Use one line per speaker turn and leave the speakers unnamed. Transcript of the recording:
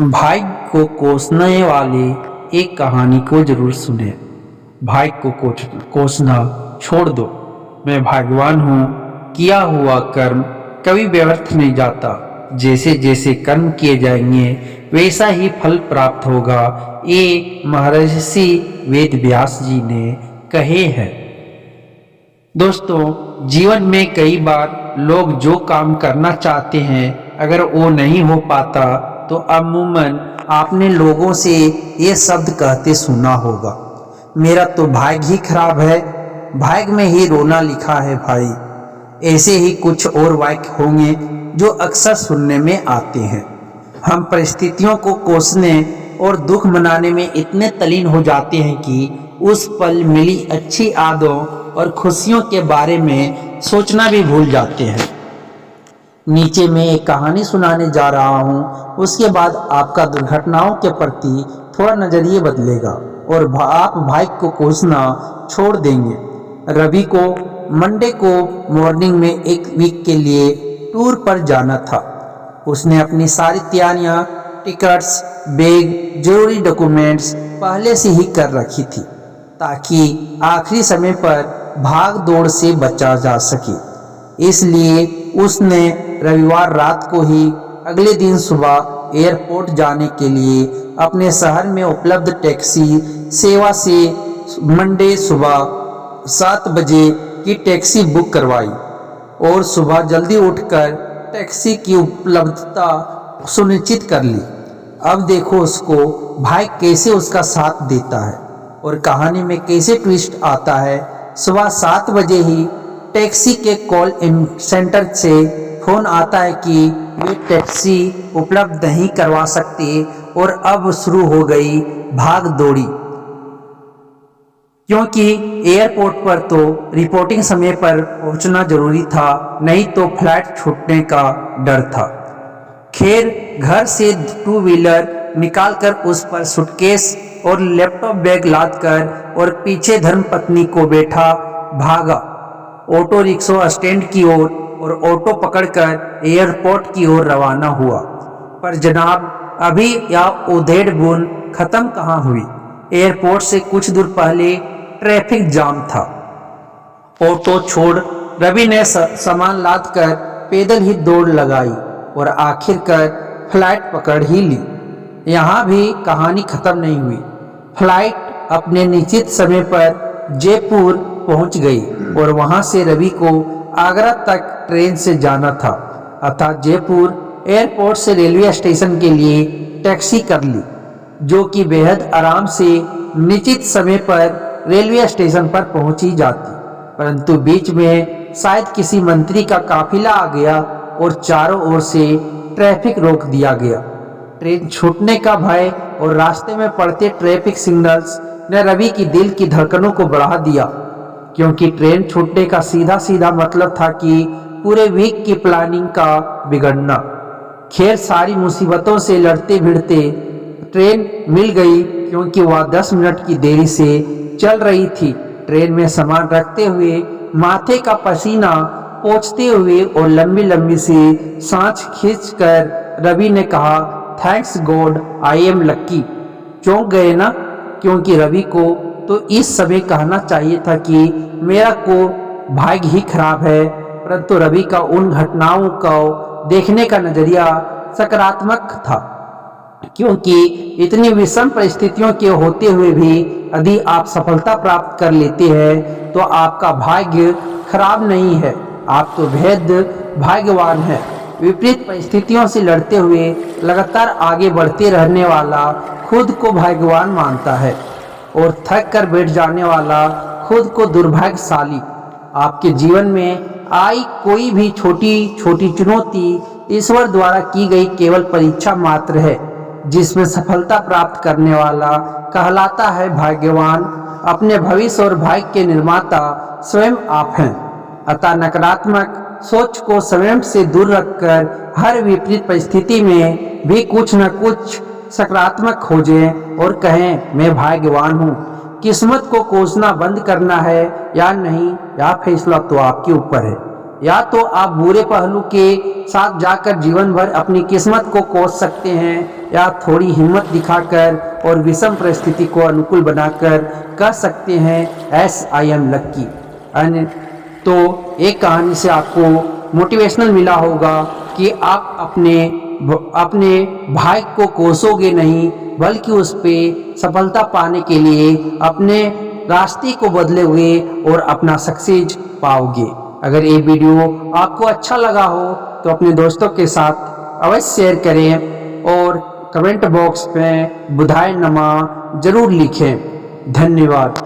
भाग्य को कोसने वाले एक कहानी को जरूर सुने। भाग्य को कोसना छोड़ दो। मैं भाग्यवान हूँ, किया हुआ कर्म कभी व्यर्थ नहीं जाता। जैसे जैसे कर्म किए जाएंगे वैसा ही फल प्राप्त होगा। ये महर्षि वेद व्यास जी ने कहे हैं। दोस्तों, जीवन में कई बार लोग जो काम करना चाहते हैं अगर वो नहीं हो पाता तो अमूमन आपने लोगों से ये शब्द कहते सुना होगा, मेरा तो भाग्य ही खराब है, भाग्य में ही रोना लिखा है भाई। ऐसे ही कुछ और वाक्य होंगे जो अक्सर सुनने में आते हैं। हम परिस्थितियों को कोसने और दुख मनाने में इतने तल्लीन हो जाते हैं कि उस पल मिली अच्छी आदतों और खुशियों के बारे में सोचना भी भूल जाते हैं। नीचे मैं एक कहानी सुनाने जा रहा हूँ, उसके बाद आपका दुर्घटनाओं के प्रति थोड़ा नजरिए बदलेगा और आप भाग्य को कोसना छोड़ देंगे। रवि को मंडे को मॉर्निंग में एक वीक के लिए टूर पर जाना था। उसने अपनी सारी तैयारियां, टिकट्स, बैग, जरूरी डॉक्यूमेंट्स पहले से ही कर रखी थी ताकि आखिरी समय पर भाग दौड़ से बचा जा सके। इसलिए उसने रविवार रात को ही अगले दिन सुबह एयरपोर्ट जाने के लिए अपने शहर में उपलब्ध टैक्सी सेवा से मंडे सुबह 7 बजे की टैक्सी बुक करवाई और सुबह जल्दी उठकर टैक्सी की उपलब्धता सुनिश्चित कर ली। अब देखो उसको भाई कैसे उसका साथ देता है और कहानी में कैसे ट्विस्ट आता है। सुबह 7 बजे ही टैक्सी के कॉल सेंटर से फोन आता है कि वे टैक्सी उपलब्ध नहीं करवा सकते और अब शुरू हो गई भाग दौड़ी, क्योंकि एयरपोर्ट पर तो रिपोर्टिंग समय पर पहुंचना जरूरी था, नहीं तो फ्लाइट छूटने का डर था। खैर, घर से 2 व्हीलर निकालकर उस पर सूटकेस और लैपटॉप बैग लादकर और पीछे धर्मपत्नी को बैठा भागा ऑटो रिक्शा स्टैंड की ओर और ऑटो पकड़कर एयरपोर्ट की ओर रवाना हुआ। पर जनाब, अभी या उधेड़ बुन खत्म कहाँ हुई। एयरपोर्ट से कुछ दूर पहले ट्रैफिक जाम था। ऑटो छोड़ रवि ने सामान लादकर पैदल ही दौड़ लगाई और आखिरकार फ्लाइट पकड़ ही ली। यहाँ भी कहानी खत्म नहीं हुई। फ्लाइट अपने निश्चित समय पर जयपुर पहुंच गई और वहां से रवि को आगरा तक ट्रेन से जाना था। अतः जयपुर एयरपोर्ट से रेलवे स्टेशन के लिए टैक्सी कर ली, जो कि बेहद आराम से निश्चित समय पर रेलवे स्टेशन पर पहुंची जाती। परंतु बीच में शायद किसी मंत्री का काफिला आ गया और चारों ओर से ट्रैफिक रोक दिया गया। ट्रेन छूटने का भय और रास्ते में पड़ते ट्रैफिक सिग्नल्स ने रवि की दिल की धड़कनों को बढ़ा दिया, क्योंकि ट्रेन छूटने का सीधा सीधा मतलब था कि पूरे वीक की प्लानिंग का बिगड़ना। खैर, सारी मुसीबतों से लड़ते भिड़ते ट्रेन मिल गई, क्योंकि वह 10 मिनट की देरी से चल रही थी। ट्रेन में सामान रखते हुए, माथे का पसीना पोंछते हुए और लंबी लंबी सी सांस खींचकर रवि ने कहा, थैंक्स गॉड आई एम लक्की। चौंक गए ना, क्योंकि रवि को तो इस समय कहना चाहिए था कि मेरा को भाग्य ही खराब है। परंतु रवि का उन घटनाओं को देखने का नजरिया सकारात्मक था, क्योंकि इतनी विषम परिस्थितियों के होते हुए भी यदि आप सफलता प्राप्त कर लेते हैं तो आपका भाग्य खराब नहीं है, आप तो बेहद भाग्यवान हैं। विपरीत परिस्थितियों से लड़ते हुए लगातार आगे बढ़ते रहने वाला खुद को भाग्यवान मानता है और थक कर बैठ जाने वाला खुद को दुर्भाग्यशाली। आपके जीवन में आई कोई भी छोटी छोटी चुनौती ईश्वर द्वारा की गई केवल परीक्षा मात्र है, जिसमें सफलता प्राप्त करने वाला कहलाता है भाग्यवान। अपने भविष्य और भाग्य के निर्माता स्वयं आप हैं। अतः नकारात्मक सोच को स्वयं से दूर रखकर हर विपरीत परिस्थिति में भी कुछ न कुछ सकारात्मक खोजें और कहें, मैं भाग्यवान हूँ। किस्मत को कोसना बंद करना है या नहीं, यह फैसला तो आपके ऊपर है। या तो आप बुरे पहलू के साथ जाकर जीवन भर अपनी किस्मत को कोस सकते हैं, या थोड़ी हिम्मत दिखाकर और विषम परिस्थिति को अनुकूल बनाकर कह सकते हैं एस आई एम लक्की। तो एक कहानी से आपको मोटिवेशनल मिला होगा कि आप अपने भाग्य को कोसोगे नहीं, बल्कि उस पे सफलता पाने के लिए अपने रास्ते को बदले हुए और अपना सक्सेस पाओगे। अगर ये वीडियो आपको अच्छा लगा हो तो अपने दोस्तों के साथ अवश्य शेयर करें और कमेंट बॉक्स में बुधाय नमा जरूर लिखें। धन्यवाद।